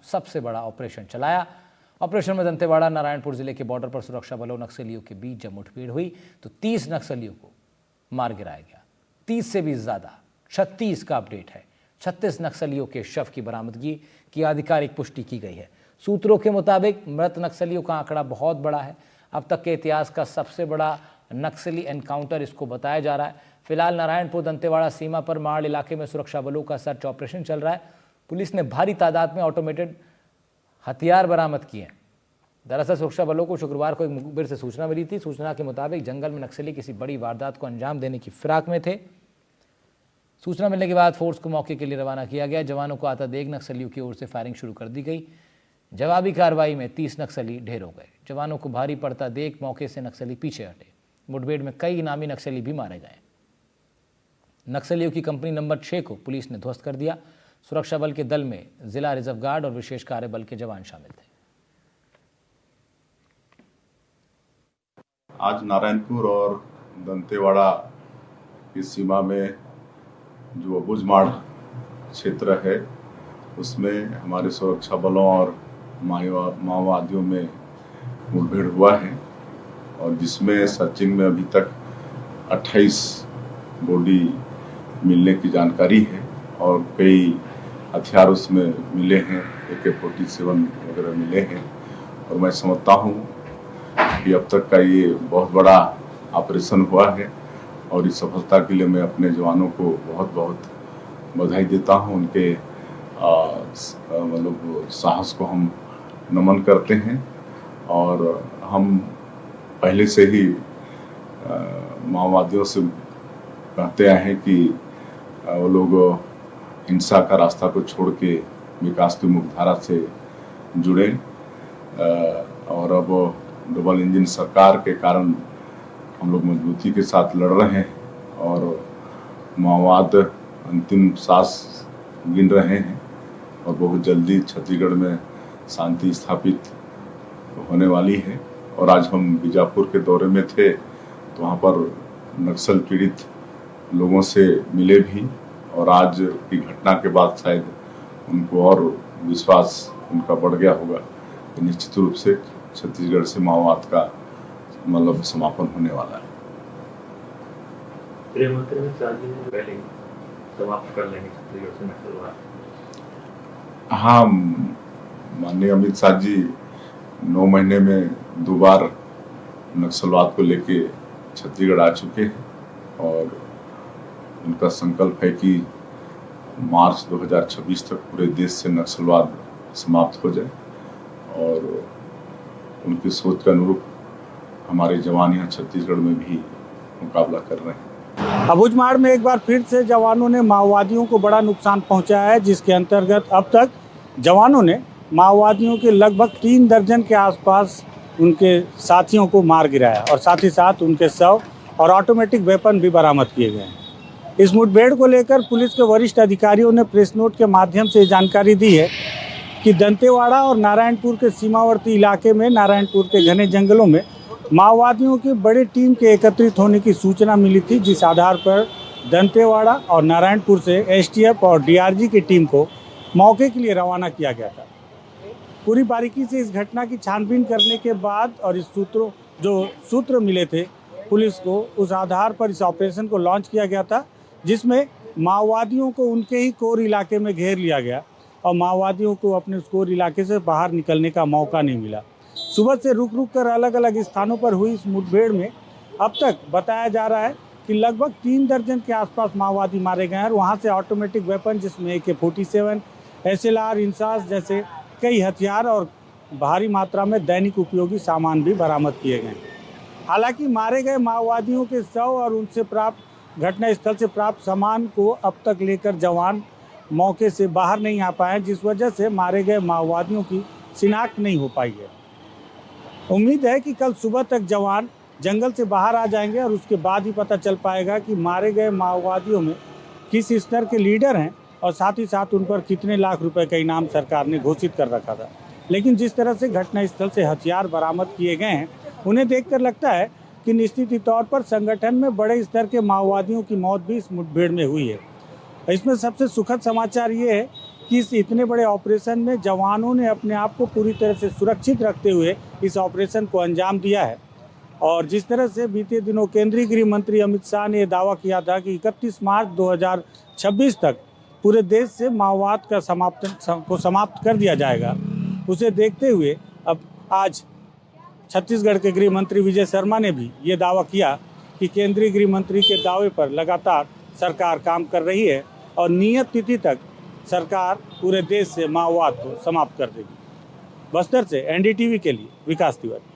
सबसे बड़ा ऑपरेशन चलाया। ऑपरेशन में दंतेवाड़ा नारायणपुर जिले के बॉर्डर पर सुरक्षा बलों नक्सलियों के बीच जब मुठभेड़ हुई तो 30 नक्सलियों को मार गिराया गया। 30 से भी ज्यादा 36 का अपडेट है। 36 नक्सलियों के शव की बरामदगी की आधिकारिक पुष्टि की गई है। सूत्रों के मुताबिक मृत नक्सलियों का आंकड़ा बहुत बड़ा है। अब तक के इतिहास का सबसे बड़ा नक्सली एनकाउंटर इसको बताया जा रहा है। फिलहाल नारायणपुर दंतेवाड़ा सीमा पर माड़ इलाके में सुरक्षा बलों का सर्च ऑपरेशन चल रहा है। पुलिस ने भारी तादाद में ऑटोमेटेड हथियार बरामद किए हैं। दरअसल सुरक्षा बलों को शुक्रवार को एक मुखबिर से सूचना मिली थी। सूचना के मुताबिक जंगल में नक्सली किसी बड़ी वारदात को अंजाम देने की फिराक में थे। सूचना मिलने के बाद फोर्स को मौके के लिए रवाना किया गया। जवानों को आता देख नक्सलियों की ओर से फायरिंग शुरू कर दी गई। जवाबी कार्रवाई में 30 नक्सली ढेर हो गए। जवानों को भारी पड़ता देख मौके से नक्सली पीछे हटे। मुठभेड़ में कई इनामी नक्सली भी मारे गए। नक्सलियों की कंपनी नंबर 6 को पुलिस ने ध्वस्त कर दिया। सुरक्षा बल के दल में जिला रिजर्व गार्ड और विशेष कार्य बल के जवान शामिल थे। आज नारायणपुर और दंतेवाड़ा की सीमा में जो अबुझमाड़ क्षेत्र है उसमें हमारे सुरक्षा बलों और माओवादियों में मुठभेड़ हुआ है और जिसमें सर्चिंग में अभी तक 28 बॉडी मिलने की जानकारी है और कई हथियार उसमें मिले हैं। AK-47 वगैरह मिले हैं और मैं समझता हूँ कि अब तक का ये बहुत बड़ा ऑपरेशन हुआ है और इस सफलता के लिए मैं अपने जवानों को बहुत बहुत बधाई देता हूँ। उनके मतलब साहस को हम नमन करते हैं और हम पहले से ही माओवादियों से कहते आए हैं कि वो लोग हिंसा का रास्ता को छोड़ के विकास की मुख्यधारा से जुड़े और अब डबल इंजन सरकार के कारण हम लोग मजबूती के साथ लड़ रहे हैं और माओवाद अंतिम सांस गिन रहे हैं और बहुत जल्दी छत्तीसगढ़ में शांति स्थापित होने वाली है। और आज हम बीजापुर के दौरे में थे तो वहाँ पर नक्सल पीड़ित लोगों से मिले भी और आज की घटना के बाद शायद उनको और विश्वास उनका बढ़ गया होगा कि निश्चित रूप से छत्तीसगढ़ से माओवाद का मतलब समापन होने वाला है। समाप्त कर लेंगे छत्तीसगढ़ से नक्सलवाद। हाँ, माननीय अमित शाह जी 9 महीने में 2 बार नक्सलवाद को लेके छत्तीसगढ़ आ चुके हैं और उनका संकल्प है कि मार्च 2026 तक पूरे देश से नक्सलवाद समाप्त हो जाए और उनकी सोच के अनुरूप हमारे जवान यहाँ छत्तीसगढ़ में भी मुकाबला कर रहे हैं। अबुझमाड़ में एक बार फिर से जवानों ने माओवादियों को बड़ा नुकसान पहुंचाया है, जिसके अंतर्गत अब तक जवानों ने माओवादियों के लगभग 3 दर्जन के आसपास उनके साथियों को मार गिराया और साथ ही साथ उनके शव और ऑटोमेटिक वेपन भी बरामद किए गए हैं। इस मुठभेड़ को लेकर पुलिस के वरिष्ठ अधिकारियों ने प्रेस नोट के माध्यम से जानकारी दी है कि दंतेवाड़ा और नारायणपुर के सीमावर्ती इलाके में नारायणपुर के घने जंगलों में माओवादियों की बड़ी टीम के एकत्रित होने की सूचना मिली थी, जिस आधार पर दंतेवाड़ा और नारायणपुर से STF और DRG की टीम को मौके के लिए रवाना किया गया था। पूरी बारीकी से इस घटना की छानबीन करने के बाद और इस सूत्र मिले थे पुलिस को, उस आधार पर इस ऑपरेशन को लॉन्च किया गया था, जिसमें माओवादियों को उनके ही कोर इलाके में घेर लिया गया और माओवादियों को अपने उस कोर इलाके से बाहर निकलने का मौका नहीं मिला। सुबह से रुक कर अलग अलग स्थानों पर हुई इस मुठभेड़ में अब तक बताया जा रहा है कि लगभग 3 दर्जन के आसपास माओवादी मारे गए हैं और वहाँ से ऑटोमेटिक वेपन जिसमें AK-47, SLR, इंसास जैसे कई हथियार और भारी मात्रा में दैनिक उपयोगी सामान भी बरामद किए गए। हालांकि मारे गए माओवादियों के शव और उनसे प्राप्त घटनास्थल से प्राप्त सामान को अब तक लेकर जवान मौके से बाहर नहीं आ पाए, जिस वजह से मारे गए माओवादियों की शिनाख्त नहीं हो पाई है। उम्मीद है कि कल सुबह तक जवान जंगल से बाहर आ जाएंगे और उसके बाद ही पता चल पाएगा कि मारे गए माओवादियों में किस स्तर के लीडर हैं और साथ ही साथ उन पर कितने लाख रुपए का इनाम सरकार ने घोषित कर रखा था। लेकिन जिस तरह से घटनास्थल से हथियार बरामद किए गए हैं, उन्हें देखकर लगता है कि निश्चित तौर पर संगठन में बड़े स्तर के माओवादियों की मौत भी इस मुठभेड़ में हुई है। इसमें सबसे सुखद समाचार ये है कि इस इतने बड़े ऑपरेशन में जवानों ने अपने आप को पूरी तरह से सुरक्षित रखते हुए इस ऑपरेशन को अंजाम दिया है। और जिस तरह से बीते दिनों केंद्रीय गृह मंत्री अमित शाह ने दावा किया था कि 31 मार्च 2026 तक पूरे देश से माओवाद का समाप्त कर दिया जाएगा, उसे देखते हुए अब आज छत्तीसगढ़ के गृह मंत्री विजय शर्मा ने भी ये दावा किया कि केंद्रीय गृह मंत्री के दावे पर लगातार सरकार काम कर रही है और नियत तिथि तक सरकार पूरे देश से माओवाद को समाप्त कर देगी। बस्तर से एनडीटीवी के लिए विकास तिवारी।